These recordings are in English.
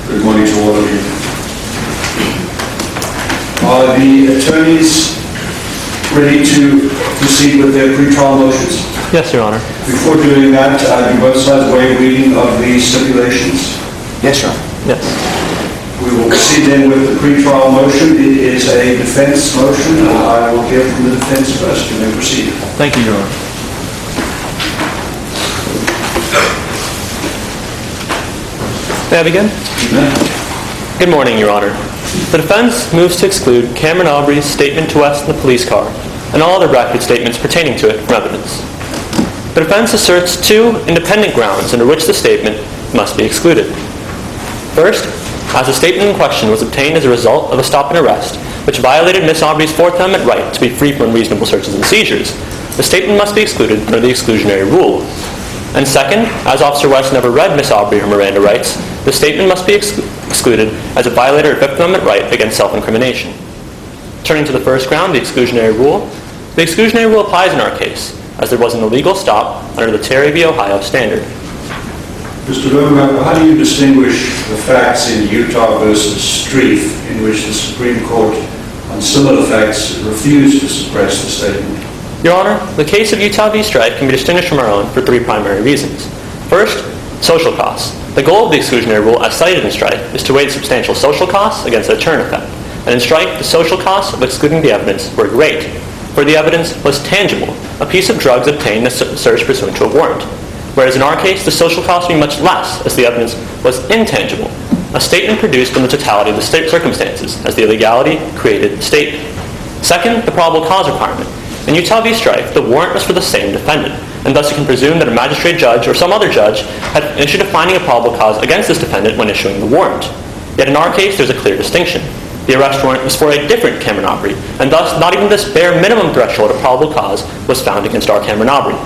Good morning to all of you. Are the attorneys ready to proceed with their pretrial motions? Yes, Your Honor. Before doing that, do both sides waive reading of the stipulations? Yes, Your Honor. Yes. We will proceed then with the pretrial motion. It is a defense motion. I will hear from the defense first. You may proceed. Thank you, Your Honor. May I begin? Amen. Good morning, Your Honor. The defense moves to exclude Cameron Aubrey's statement to West in the police car and all other record statements pertaining to it from evidence. The defense asserts two independent grounds under which the statement must be excluded. First, as the statement in question was obtained as a result of a stop and arrest, which violated Miss Aubrey's Fourth Amendment right to be free from unreasonable searches and seizures, the statement must be excluded under the exclusionary rule. And second, as Officer West never read Miss Aubrey her Miranda rights, the statement must be excluded as it violated her Fifth Amendment right against self-incrimination. Turning to the first ground, the exclusionary rule applies in our case, as there was an illegal stop under the Terry v. Ohio standard. Mr. Lohman, how do you distinguish the facts in Utah versus Streif, in which the Supreme Court, on similar facts, refused to suppress the statement? Your Honor, the case of Utah v. Streif can be distinguished from our own for three primary reasons. First, social costs. The goal of the exclusionary rule, as cited in Streif, is to weigh substantial social costs against the deterrent effect. And in Streif, the social costs of excluding the evidence were great, for the evidence was tangible, a piece of drugs obtained in a search pursuant to a warrant. Whereas in our case, the social costs would be much less, as the evidence was intangible, a statement produced from the totality of the circumstances, as the illegality created the statement. Second, the probable cause requirement. In Utah v. Streif, the warrant was for the same defendant, and thus you can presume that a magistrate judge or some other judge had issued a finding of probable cause against this defendant when issuing the warrant. Yet in our case, there's a clear distinction. The arrest warrant was for a different Cameron Aubrey, and thus not even this bare minimum threshold of probable cause was found against our Cameron Aubrey.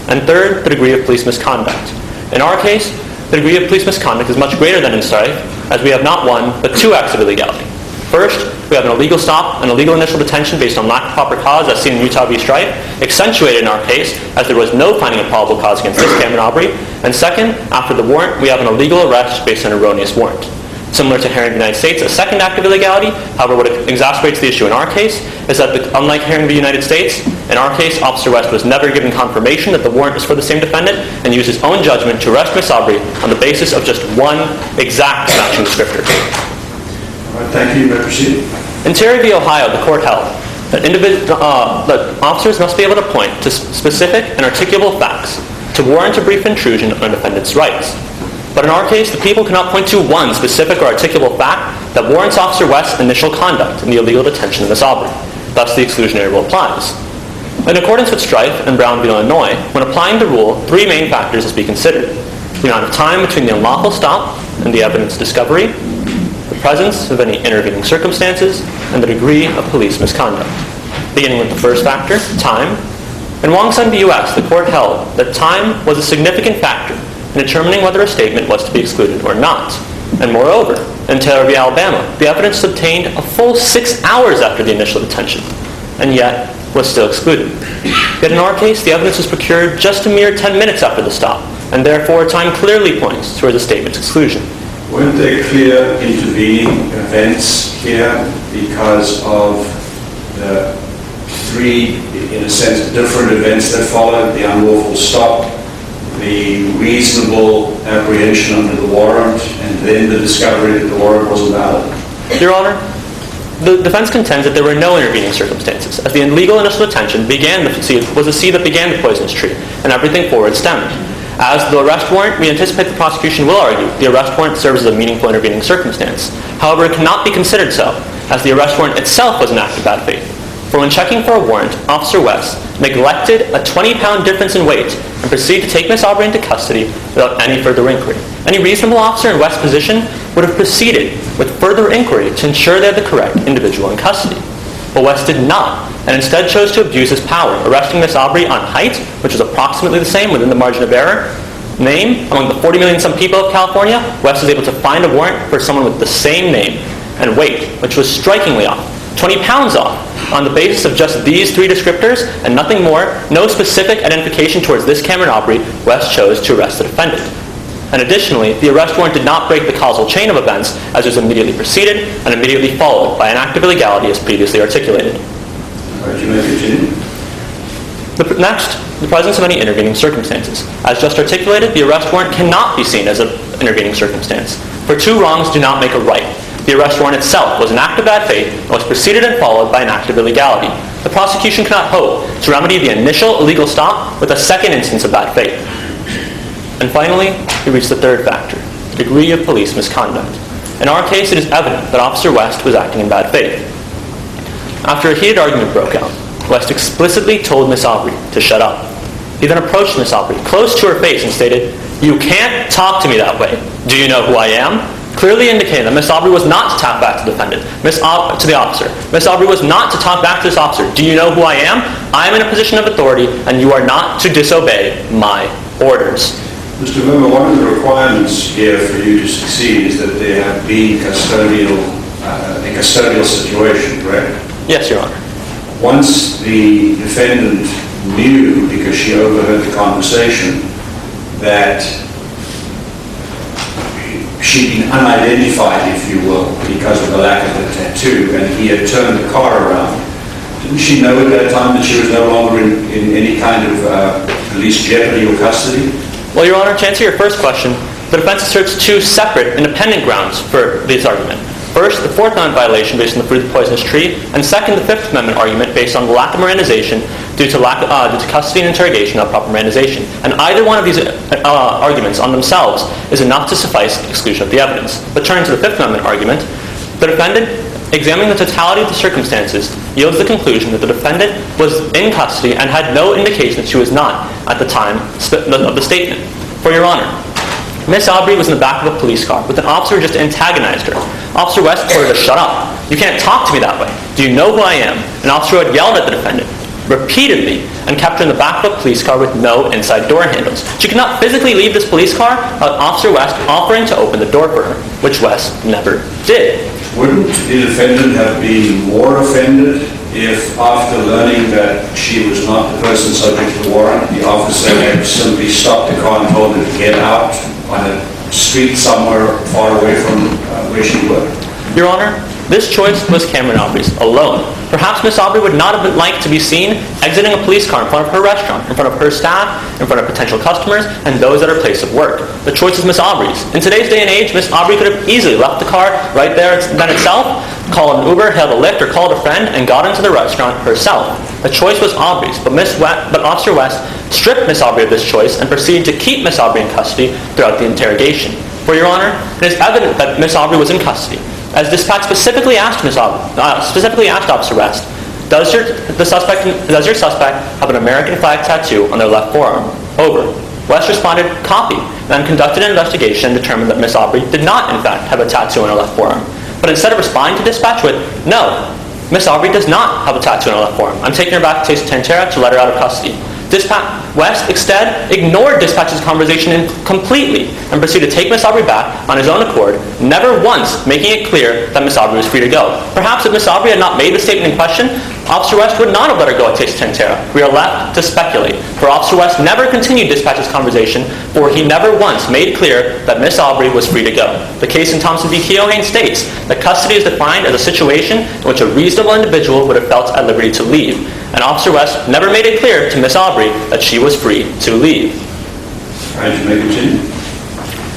And third, the degree of police misconduct. In our case, the degree of police misconduct is much greater than in Streif, as we have not one, but two acts of illegality. First, we have an illegal stop, an illegal initial detention based on lack of proper cause, as seen in Utah v. Streif, accentuated in our case, as there was no finding of probable cause against this Cameron Aubrey. And second, after the warrant, we have an illegal arrest based on an erroneous warrant. Similar to Herring v. United States, a second act of illegality, however, what exacerbates the issue in our case is that, unlike Herring v. United States, in our case, Officer West was never given confirmation that the warrant was for the same defendant and used his own judgment to arrest Miss Aubrey on the basis of just one exact matching descriptor. All right, thank you. You may proceed. In Terry v. Ohio, the court held that officers must be able to point to specific and articulable facts to warrant a brief intrusion on a defendant's rights. But in our case, the people cannot point to one specific or articulable fact that warrants Officer West's initial conduct in the illegal detention of Miss Aubrey. Thus, the exclusionary rule applies. In accordance with Streif and Brown v. Illinois, when applying the rule, three main factors must be considered: the amount of time between the unlawful stop and the evidence discovery, the presence of any intervening circumstances, and the degree of police misconduct. Beginning with the first factor, time. In Wong-Sun v. U.S., the court held that time was a significant factor in determining whether a statement was to be excluded or not. And moreover, in Taylor v. Alabama, the evidence was obtained a full 6 hours after the initial detention, and yet was still excluded. Yet in our case, the evidence was procured just a mere 10 minutes after the stop, and therefore time clearly points towards the statement's exclusion. Weren't there clear intervening events here because of the three, in a sense, different events that followed: the unlawful stop, the reasonable apprehension under the warrant, and then the discovery that the warrant wasn't valid? Your Honor, the defense contends that there were no intervening circumstances, as the illegal initial detention was the seed that began the poisonous tree, and everything forward stemmed. As the arrest warrant, we anticipate the prosecution will argue the arrest warrant serves as a meaningful intervening circumstance. However, it cannot be considered so, as the arrest warrant itself was an act of bad faith. For when checking for a warrant, Officer West neglected a 20-pound difference in weight and proceeded to take Miss Aubrey into custody without any further inquiry. Any reasonable officer in West's position would have proceeded with further inquiry to ensure they had the correct individual in custody. But West did not, and instead chose to abuse his power, arresting Miss Aubrey on height, which was approximately the same within the margin of error. Name, among the 40 million some people of California, West was able to find a warrant for someone with the same name, and weight, which was strikingly off, 20 pounds off, on the basis of just these three descriptors and nothing more, no specific identification towards this Cameron Aubrey, West chose to arrest the defendant. And additionally, the arrest warrant did not break the causal chain of events, as it was immediately preceded and immediately followed by an act of illegality as previously articulated. You may continue. Next, the presence of any intervening circumstances. As just articulated, the arrest warrant cannot be seen as an intervening circumstance, for two wrongs do not make a right. The arrest warrant itself was an act of bad faith and was preceded and followed by an act of illegality. The prosecution cannot hope to remedy the initial illegal stop with a second instance of bad faith. And finally, we reach the third factor, the degree of police misconduct. In our case, it is evident that Officer West was acting in bad faith. After a heated argument broke out, West explicitly told Miss Aubrey to shut up. He then approached Miss Aubrey, close to her face, and stated, "You can't talk to me that way. Do you know who I am?" Clearly indicating that Miss Aubrey was not to talk back to the defendant, to the officer. Miss Aubrey was not to talk back to this officer. "Do you know who I am? I am in a position of authority, and you are not to disobey my orders." Mr. Verma, one of the requirements here for you to succeed is that there have been a custodial situation, correct? Yes, Your Honor. Once the defendant knew, because she overheard the conversation, that she'd been unidentified, if you will, because of the lack of the tattoo, and he had turned the car around, didn't she know at that time that she was no longer in any kind of police jeopardy or custody? Well, Your Honor, to answer your first question, the defense asserts two separate, independent grounds for this argument. First, the Fourth Amendment violation based on the fruit of the poisonous tree, and second, the Fifth Amendment argument based on the lack of Mirandization due to custody and interrogation of proper Mirandization. And either one of these arguments on themselves is enough to suffice exclusion of the evidence. But turning to the Fifth Amendment argument, the defendant, examining the totality of the circumstances, yields the conclusion that the defendant was in custody and had no indication that she was not at the time of the statement. For Your Honor, Miss Aubrey was in the back of a police car with an officer who just antagonized her. Officer West told her to shut up. "You can't talk to me that way. Do you know who I am?" An officer had yelled at the defendant repeatedly and kept her in the back of a police car with no inside door handles. She could not physically leave this police car without Officer West offering to open the door for her, which West never did. Wouldn't the defendant have been more offended if, after learning that she was not the person subject to the warrant, the officer had simply stopped the car and told her to get out on a street somewhere far away from where she worked? Your Honor, this choice was Cameron Aubrey's alone. Perhaps Miss Aubrey would not have liked to be seen exiting a police car in front of her restaurant, in front of her staff, in front of potential customers, and those at her place of work. The choice is Miss Aubrey's. In today's day and age, Miss Aubrey could have easily left the car right there then itself, called an Uber, hailed a Lyft, or called a friend, and got into the restaurant herself. The choice was Aubrey's, but Officer West stripped Miss Aubrey of this choice and proceeded to keep Miss Aubrey in custody throughout the interrogation. For Your Honor, it is evident that Miss Aubrey was in custody, as dispatch specifically asked Officer West, does your suspect have an American flag tattoo on their left forearm? Over. West responded, copy, then conducted an investigation and determined that Miss Aubrey did not, in fact, have a tattoo on her left forearm. But instead of responding to dispatch with, no, Miss Aubrey does not have a tattoo on her left forearm. I'm taking her back to Tantera to let her out of custody. West instead ignored dispatch's conversation completely and proceeded to take Miss Aubrey back on his own accord, never once making it clear that Miss Aubrey was free to go. Perhaps if Miss Aubrey had not made the statement in question, Officer West would not have let her go at Tantera. We are left to speculate, for Officer West never continued dispatch's conversation, for he never once made clear that Miss Aubrey was free to go. The case in Thompson v. Keohane states that custody is defined as a situation in which a reasonable individual would have felt at liberty to leave, and Officer West never made it clear to Miss Aubrey that she was free to leave. All right, you may continue.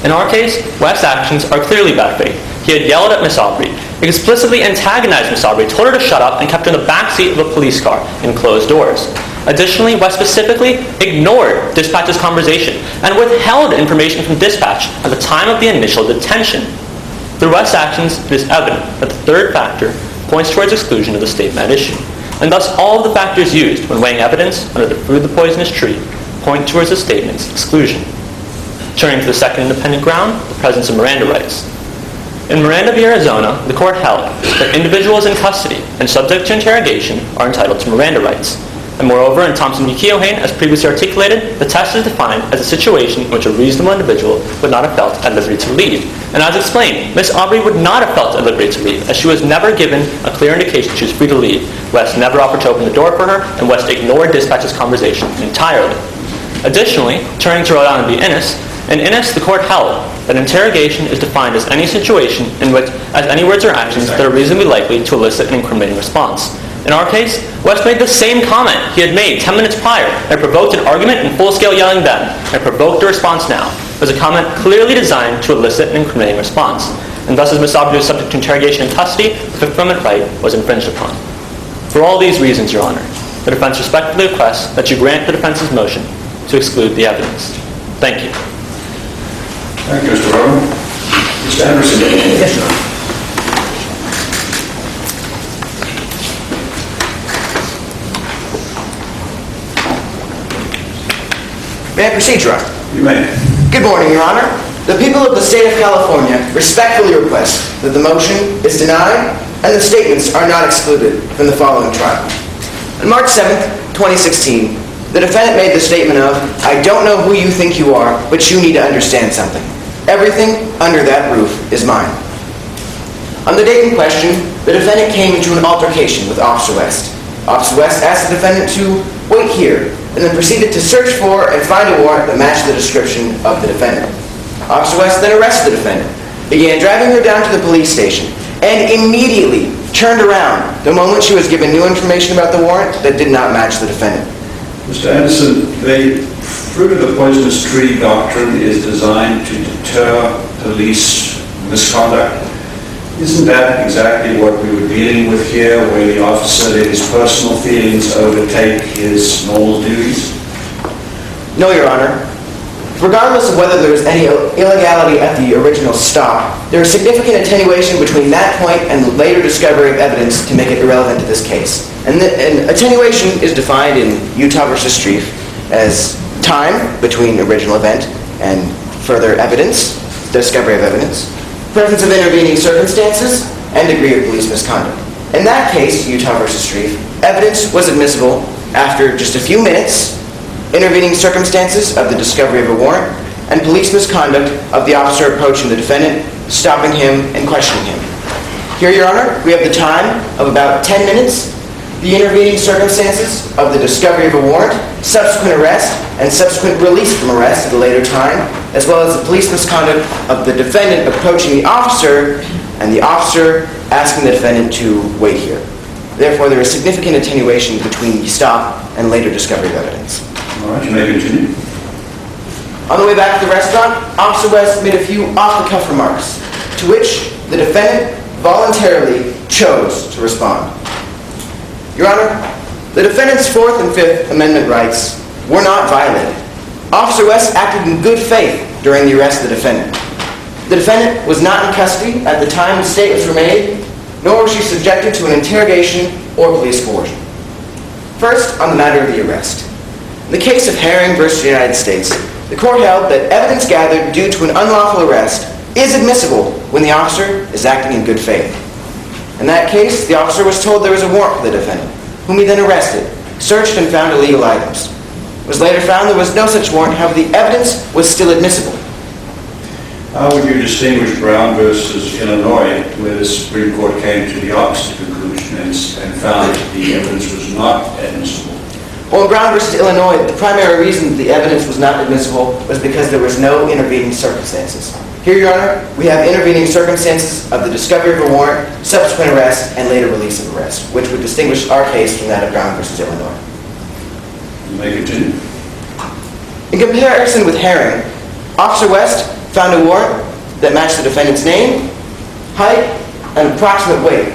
In our case, West's actions are clearly bad faith. He had yelled at Miss Aubrey, explicitly antagonized Miss Aubrey, told her to shut up, and kept her in the back seat of a police car in closed doors. Additionally, West specifically ignored dispatch's conversation and withheld information from dispatch at the time of the initial detention. Through West's actions, it is evident that the third factor points towards exclusion of the statement at issue, and thus all of the factors used when weighing evidence under the fruit of the poisonous tree point towards the statement's exclusion. Turning to the second independent ground, the presence of Miranda rights. In Miranda v. Arizona, the court held that individuals in custody and subject to interrogation are entitled to Miranda rights. And moreover, in Thompson v. Keohane, as previously articulated, the test is defined as a situation in which a reasonable individual would not have felt at liberty to leave. And as explained, Miss Aubrey would not have felt at liberty to leave, as she was never given a clear indication she was free to leave. West never offered to open the door for her, and West ignored dispatch's conversation entirely. Additionally, turning to Rhode Island v. Innis, In Innis, the court held that interrogation is defined as any situation in which, as any words or actions that are reasonably likely to elicit an incriminating response. In our case, West made the same comment he had made 10 minutes prior and provoked an argument and full-scale yelling then, and provoked a response now. It was a comment clearly designed to elicit an incriminating response. And thus, as Ms. Abdu was subject to interrogation in custody, the Fifth Amendment right was infringed upon. For all these reasons, Your Honor, the defense respectfully requests that you grant the defense's motion to exclude the evidence. Thank you. Thank you, Mr. Rowan. Mr. Anderson. Yes, Your Honor. May I proceed, Your Honor? You may. Good morning, Your Honor. The people of the state of California respectfully request that the motion is denied and the statements are not excluded from the following trial. On March 7th, 2016, the defendant made the statement of, "I don't know who you think you are, but you need to understand something. Everything under that roof is mine." On the date in question, the defendant came into an altercation with Officer West. Officer West asked the defendant to wait here and then proceeded to search for and find a warrant that matched the description of the defendant. Officer West then arrested the defendant, began driving her down to the police station, and immediately turned around the moment she was given new information about the warrant that did not match the defendant. Mr. Anderson, the fruit of the poisonous tree doctrine is designed to deter police misconduct. Isn't that exactly what we were dealing with here, where the officer let his personal feelings overtake his normal duties? No, Your Honor. Regardless of whether there was any illegality at the original stop, there is significant attenuation between that point and the later discovery of evidence to make it irrelevant to this case. And attenuation is defined in Utah v. Strieff as time between original event and further evidence, discovery of evidence, presence of intervening circumstances, and degree of police misconduct. In that case, Utah v. Strieff, evidence was admissible after just a few minutes, intervening circumstances of the discovery of a warrant, and police misconduct of the officer approaching the defendant, stopping him, and questioning him. Here, Your Honor, we have the time of about 10 minutes, the intervening circumstances of the discovery of a warrant, subsequent arrest, and subsequent release from arrest at a later time, as well as the police misconduct of the defendant approaching the officer, and the officer asking the defendant to wait here. Therefore, there is significant attenuation between the stop and later discovery of evidence. All right, you may continue. On the way back to the restaurant, Officer West made a few off-the-cuff remarks, to which the defendant voluntarily chose to respond. Your Honor, the defendant's Fourth and Fifth Amendment rights were not violated. Officer West acted in good faith during the arrest of the defendant. The defendant was not in custody at the time the statements were made, nor was she subjected to an interrogation or police coercion. First, on the matter of the arrest. In the case of Herring v. United States, the court held that evidence gathered due to an unlawful arrest is admissible when the officer is acting in good faith. In that case, the officer was told there was a warrant for the defendant, whom he then arrested, searched, and found illegal items. It was later found there was no such warrant, however, the evidence was still admissible. How would you distinguish Brown versus Illinois, where the Supreme Court came to the opposite conclusion and found that the evidence was not admissible? Well, in Brown v. Illinois, the primary reason the evidence was not admissible was because there was no intervening circumstances. Here, Your Honor, we have intervening circumstances of the discovery of a warrant, subsequent arrest, and later release of arrest, which would distinguish our case from that of Brown v. Illinois. You may continue. In comparison with Herring, Officer West found a warrant that matched the defendant's name, height, and approximate weight.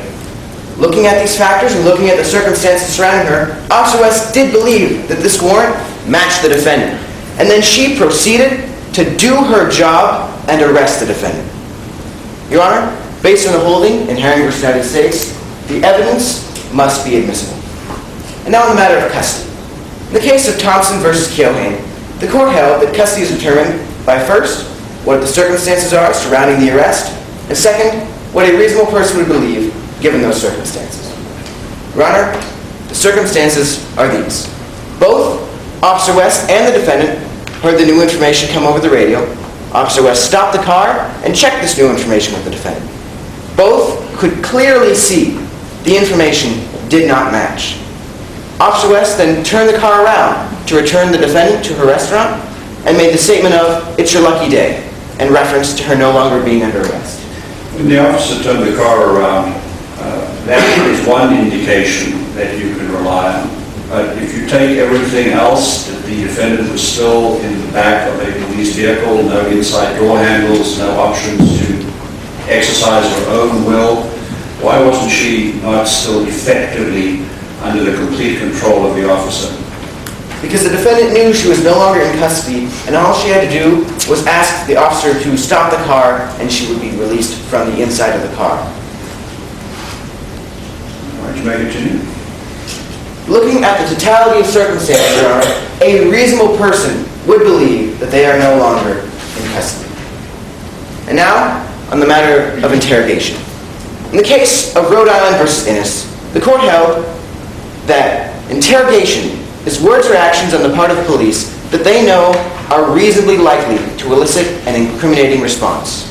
Looking at these factors and looking at the circumstances surrounding her, Officer West did believe that this warrant matched the defendant. And then she proceeded to do her job and arrest the defendant. Your Honor, based on the holding in Herring v. United States, the evidence must be admissible. And now on the matter of custody. In the case of Thompson v. Keohane, the court held that custody is determined by first, what the circumstances are surrounding the arrest, and second, what a reasonable person would believe given those circumstances. Your Honor, the circumstances are these. Both Officer West and the defendant heard the new information come over the radio. Officer West stopped the car and checked this new information with the defendant. Both could clearly see the information did not match. Officer West then turned the car around to return the defendant to her restaurant, and made the statement of, "It's your lucky day," in reference to her no longer being under arrest. When the officer turned the car around, that is one indication that you can rely on. But if you take everything else, that the defendant was still in the back of a police vehicle, no inside door handles, no options to exercise her own will, why wasn't she not still effectively under the complete control of the officer? Because the defendant knew she was no longer in custody, and all she had to do was ask the officer to stop the car, and she would be released from the inside of the car. All right, you may continue. Looking at the totality of circumstances, Your Honor, a reasonable person would believe that they are no longer in custody. And now, on the matter of interrogation. In the case of Rhode Island versus Innis, the court held that interrogation is words or actions on the part of the police that they know are reasonably likely to elicit an incriminating response.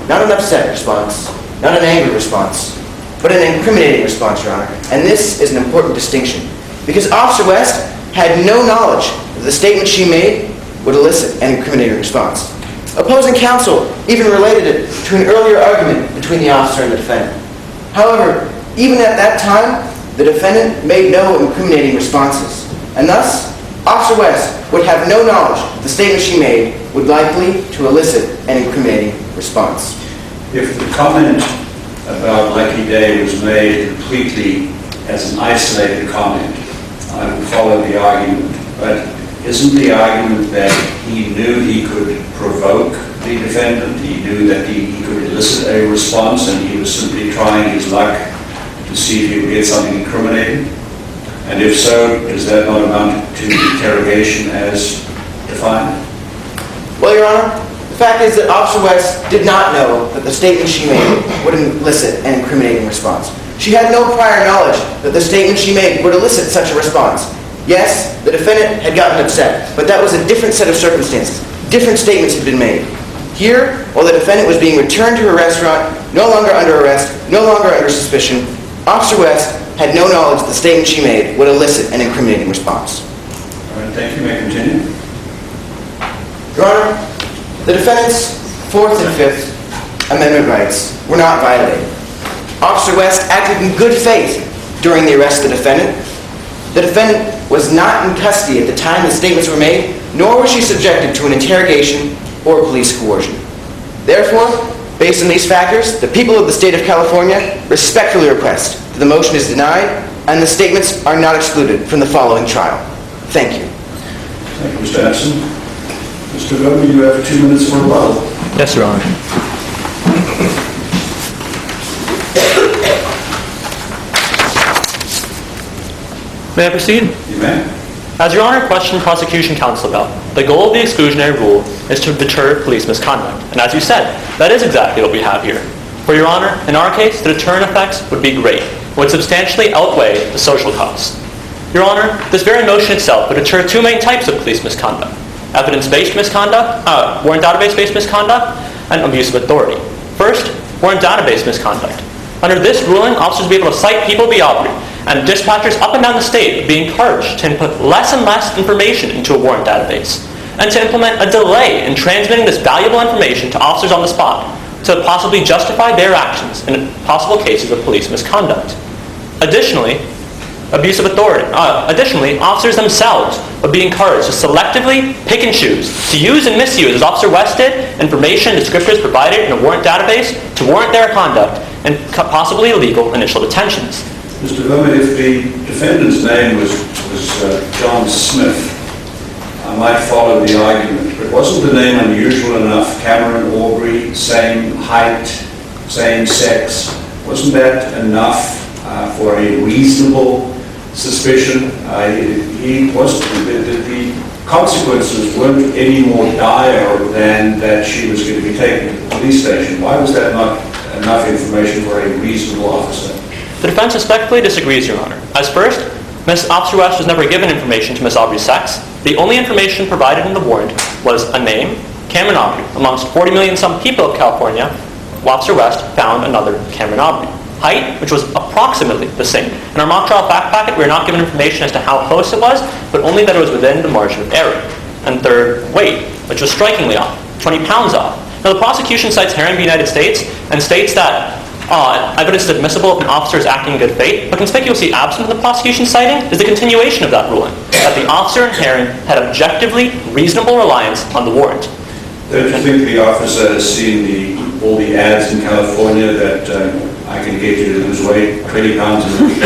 Not an upset response, not an angry response, but an incriminating response, Your Honor. And this is an important distinction, because Officer West had no knowledge that the statement she made would elicit an incriminating response. Opposing counsel even related it to an earlier argument between the officer and the defendant. However, even at that time, the defendant made no incriminating responses, and thus, Officer West would have no knowledge that the statement she made would likely to elicit an incriminating response. If the comment about Lucky Day was made completely as an isolated comment, I would follow the argument. But isn't the argument that he knew he could provoke the defendant, he knew that he could elicit a response, and he was simply trying his luck to see if he would get something incriminating? And if so, does that not amount to interrogation as defined? Well, Your Honor, the fact is that Officer West did not know that the statement she made would elicit an incriminating response. She had no prior knowledge that the statement she made would elicit such a response. Yes, the defendant had gotten upset, but that was a different set of circumstances. Different statements had been made. Here, while the defendant was being returned to her restaurant, no longer under arrest, no longer under suspicion, Officer West had no knowledge that the statement she made would elicit an incriminating response. All right, thank you. May I continue? Your Honor, the defendant's Fourth and Fifth Amendment rights were not violated. Officer West acted in good faith during the arrest of the defendant. The defendant was not in custody at the time the statements were made, nor was she subjected to an interrogation or police coercion. Therefore, based on these factors, the people of the state of California respectfully request that the motion is denied and the statements are not excluded from the following trial. Thank you. Thank you, Mr. Anderson. Mr. Governor, you have 2 minutes for rebuttal. Yes, Your Honor. May I proceed? You may. As Your Honor questioned prosecution counsel about, the goal of the exclusionary rule is to deter police misconduct. And as you said, that is exactly what we have here. For Your Honor, in our case, the deterrent effects would be great, would substantially outweigh the social costs. Your Honor, this very notion itself would deter two main types of police misconduct: evidence-based misconduct, warrant database-based misconduct, and abuse of authority. First, warrant database misconduct. Under this ruling, officers will be able to cite people beyond and dispatchers up and down the state would be encouraged to input less and less information into a warrant database, and to implement a delay in transmitting this valuable information to officers on the spot to possibly justify their actions in possible cases of police misconduct. Additionally, abuse of authority. Additionally, officers themselves would be encouraged to selectively pick and choose, to use and misuse, as Officer West did, information and descriptors provided in a warrant database to warrant their conduct and possibly illegal initial detentions. Mr. Verma, if the defendant's name was John Smith, I might follow the argument, but wasn't the name unusual enough? Cameron Aubrey, same height, same sex. Wasn't that enough for a reasonable suspicion? The consequences weren't any more dire than that she was going to be taken to the police station. Why was that not enough information for a reasonable officer? The defense respectfully disagrees, Your Honor. As first, Ms. Officer West was never given information to Ms. Aubrey's sex. The only information provided in the warrant was a name, Cameron Aubrey. Amongst 40 million some people of California, Officer West found another Cameron Aubrey. Height, which was approximately the same. In our mock trial fact packet, we were not given information as to how close it was, but only that it was within the margin of error. and third, weight, which was strikingly off, 20 pounds off. Now, the prosecution cites Herring v. United States and states that evidence is admissible if an officer is acting in good faith, but conspicuously absent of the prosecution citing is the continuation of that ruling, that the officer in Herring had objectively reasonable reliance on the warrant. Don't you think the officer has seen all the ads in California that I can get you to lose weight, 20 pounds a week?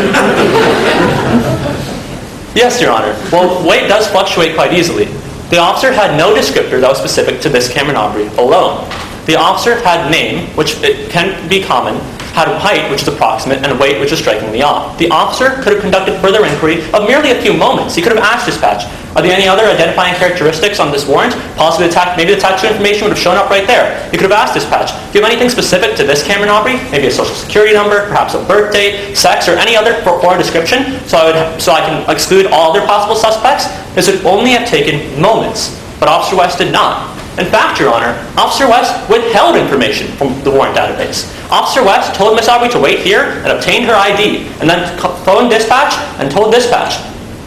Yes, Your Honor. Well, weight does fluctuate quite easily. The officer had no descriptor that was specific to this Cameron Aubrey alone. The officer had name, which it can be common, had height, which is approximate, and weight, which is strikingly off. The officer could have conducted further inquiry of merely a few moments. He could have asked dispatch, are there any other identifying characteristics on this warrant? Possibly maybe the tattoo information would have shown up right there. He could have asked dispatch, do you have anything specific to this Cameron Aubrey? Maybe a social security number, perhaps a birth date, sex, or any other foreign description, so I can exclude all other possible suspects? This would only have taken moments, but Officer West did not. In fact, Your Honor, Officer West withheld information from the warrant database. Officer West told Miss Aubrey to wait here and obtain her ID, and then phoned dispatch and told dispatch,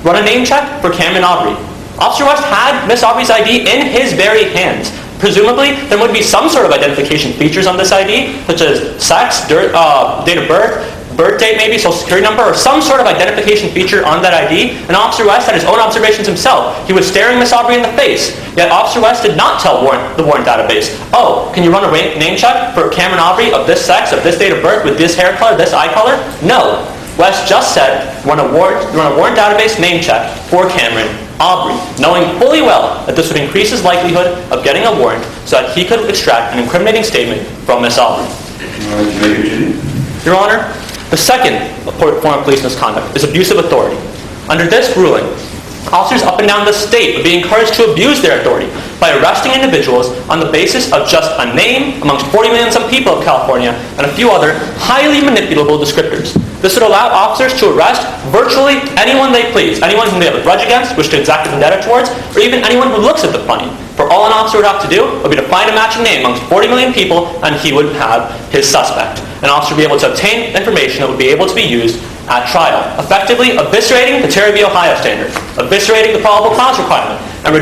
run a name check for Cameron Aubrey. Officer West had Miss Aubrey's ID in his very hands. Presumably, there would be some sort of identification features on this ID, such as sex, date of birth date maybe, social security number, or some sort of identification feature on that ID, and Officer West had his own observations himself. He was staring Miss Aubrey in the face, yet Officer West did not tell the warrant database, oh, can you run a name check for Cameron Aubrey of this sex, of this date of birth, with this hair color, this eye color? No. West just said, run a warrant database name check for Cameron Aubrey, knowing fully well that this would increase his likelihood of getting a warrant so that he could extract an incriminating statement from Miss Aubrey. Your Honor, the second form of police misconduct is abuse of authority. Under this ruling, officers up and down the state would be encouraged to abuse their authority by arresting individuals on the basis of just a name amongst 40 million some people of California and a few other highly manipulable descriptors. This would allow officers to arrest virtually anyone they please, anyone whom they have a grudge against, wish to exact a vendetta towards, or even anyone who looks at the funny. For all an officer would have to do would be to find a matching name amongst 40 million people, and he would have his suspect. An officer would be able to obtain information that would be able to be used at trial, effectively eviscerating the Terry v. Ohio standard, eviscerating the probable cause requirement, and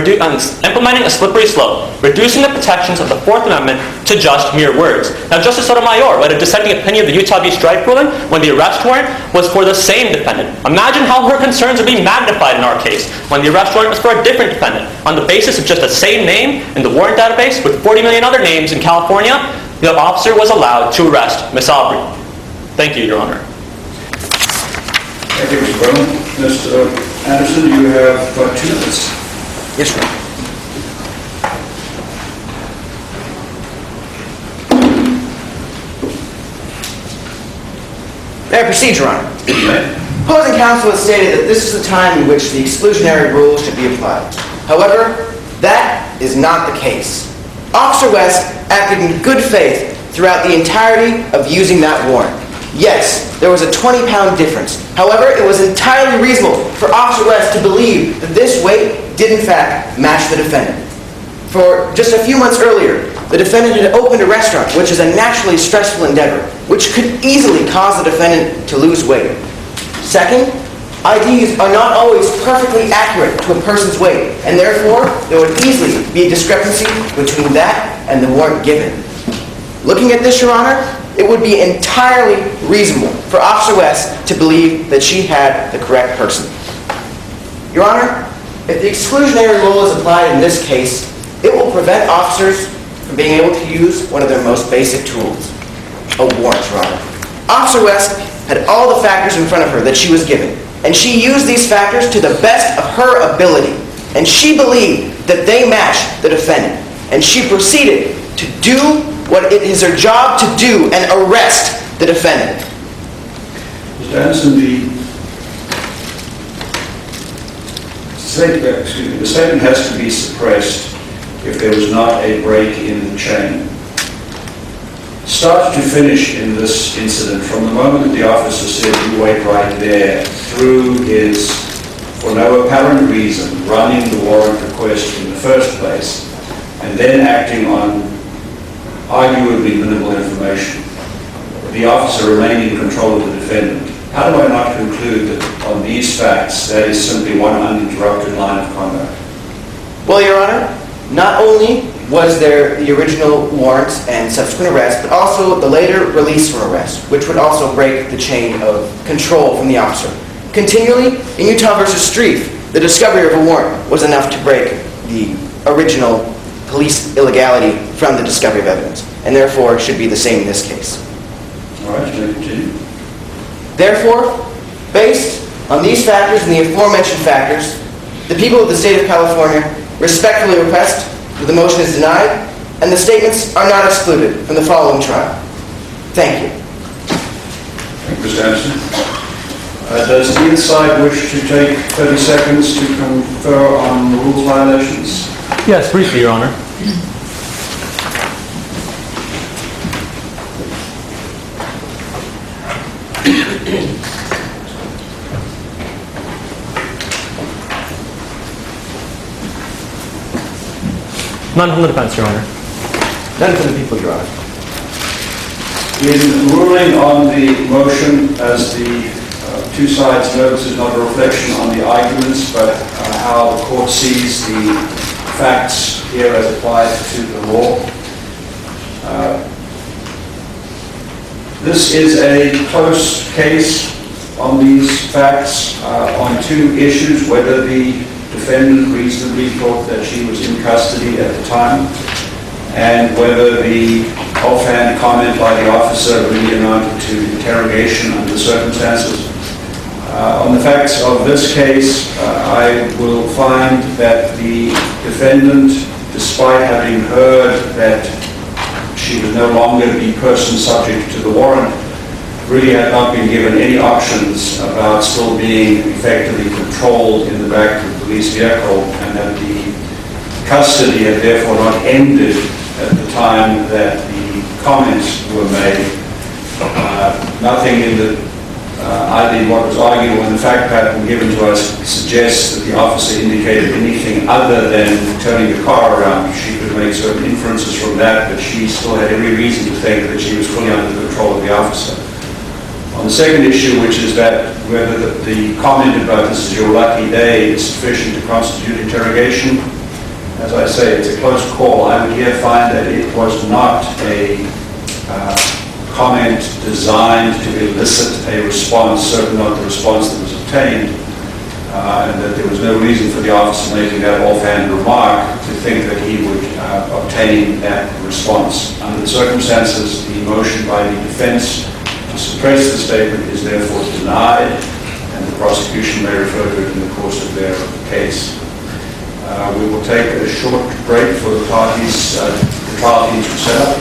implementing a slippery slope, reducing the protections of the Fourth Amendment to just mere words. Now, Justice Sotomayor read a dissenting opinion of the Utah v. Stripe ruling when the arrest warrant was for the same defendant. Imagine how her concerns would be magnified in our case when the arrest warrant was for a different defendant. On the basis of just the same name in the warrant database with 40 million other names in California, the officer was allowed to arrest Miss Aubrey. Thank you, Your Honor. Thank you, Mr. Brown. Mr. Anderson, you have 2 minutes. Yes, Your Honor. May I proceed, Your Honor? Opposing counsel has stated that this is the time in which the exclusionary rule should be applied. However, that is not the case. Officer West acted in good faith throughout the entirety of using that warrant. Yes, there was a 20-pound difference. However, it was entirely reasonable for Officer West to believe that this weight did in fact match the defendant. For just a few months earlier, the defendant had opened a restaurant, which is a naturally stressful endeavor, which could easily cause the defendant to lose weight. Second, IDs are not always perfectly accurate to a person's weight, and therefore there would easily be a discrepancy between that and the warrant given. Looking at this, Your Honor, it would be entirely reasonable for Officer West to believe that she had the correct person. Your Honor, if the exclusionary rule is applied in this case, it will prevent officers from being able to use one of their most basic tools, a warrant, Your Honor. Officer West had all the factors in front of her that she was given, and she used these factors to the best of her ability, and she believed that they matched the defendant, and she proceeded to do what it is her job to do and arrest the defendant. Mr. Anderson, the statement has to be suppressed if there was not a break in the chain. Start to finish in this incident, from the moment that the officer said, you wait right there, through his, for no apparent reason, running the warrant request in the first place, and then acting on arguably minimal information, the officer remained in control of the defendant. How do I not conclude that on these facts, that is simply one uninterrupted line of conduct? Well, Your Honor, not only was there the original warrant and subsequent arrest, but also the later release from arrest, which would also break the chain of control from the officer. Continually, in Utah v. Streif, the discovery of a warrant was enough to break the original police illegality from the discovery of evidence, and therefore should be the same in this case. All right, may I continue? Therefore, based on these factors and the aforementioned factors, the people of the state of California respectfully request that the motion is denied and the statements are not excluded from the following trial. Thank you. Thank you, Mr. Anderson. Does either side wish to take 30 seconds to confer on rules violations? Yes, briefly, Your Honor. None from the defense, Your Honor. None from the people, Your Honor. In ruling on the motion, as the two sides know, this is not a reflection on the arguments, but how the court sees the facts here as applied to the law. This is a close case on these facts on two issues: whether the defendant reasonably thought that she was in custody at the time, and whether the offhand comment by the officer really amounted to interrogation under the circumstances. On the facts of this case, I will find that the defendant, despite having heard that she was no longer the person subject to the warrant, really had not been given any options about still being effectively controlled in the back of the police vehicle, and that the custody had therefore not ended at the time that the comments were made. Nothing in the either in what was argued or in the fact pattern given to us suggests that the officer indicated anything other than turning the car around. She could make certain inferences from that, but she still had every reason to think that she was fully under the control of the officer. On the second issue, which is that whether the comment about "this is your lucky day" is sufficient to constitute interrogation, as I say, it's a close call. I would here find that it was not a comment designed to elicit a response, certainly not the response that was obtained, and that there was no reason for the officer making that offhand remark to think that he would obtain that response. Under the circumstances, the motion by the defense to suppress the statement is therefore denied, and the prosecution may refer to it in the course of their case. We will take a short break for the parties, the trial teams to set up.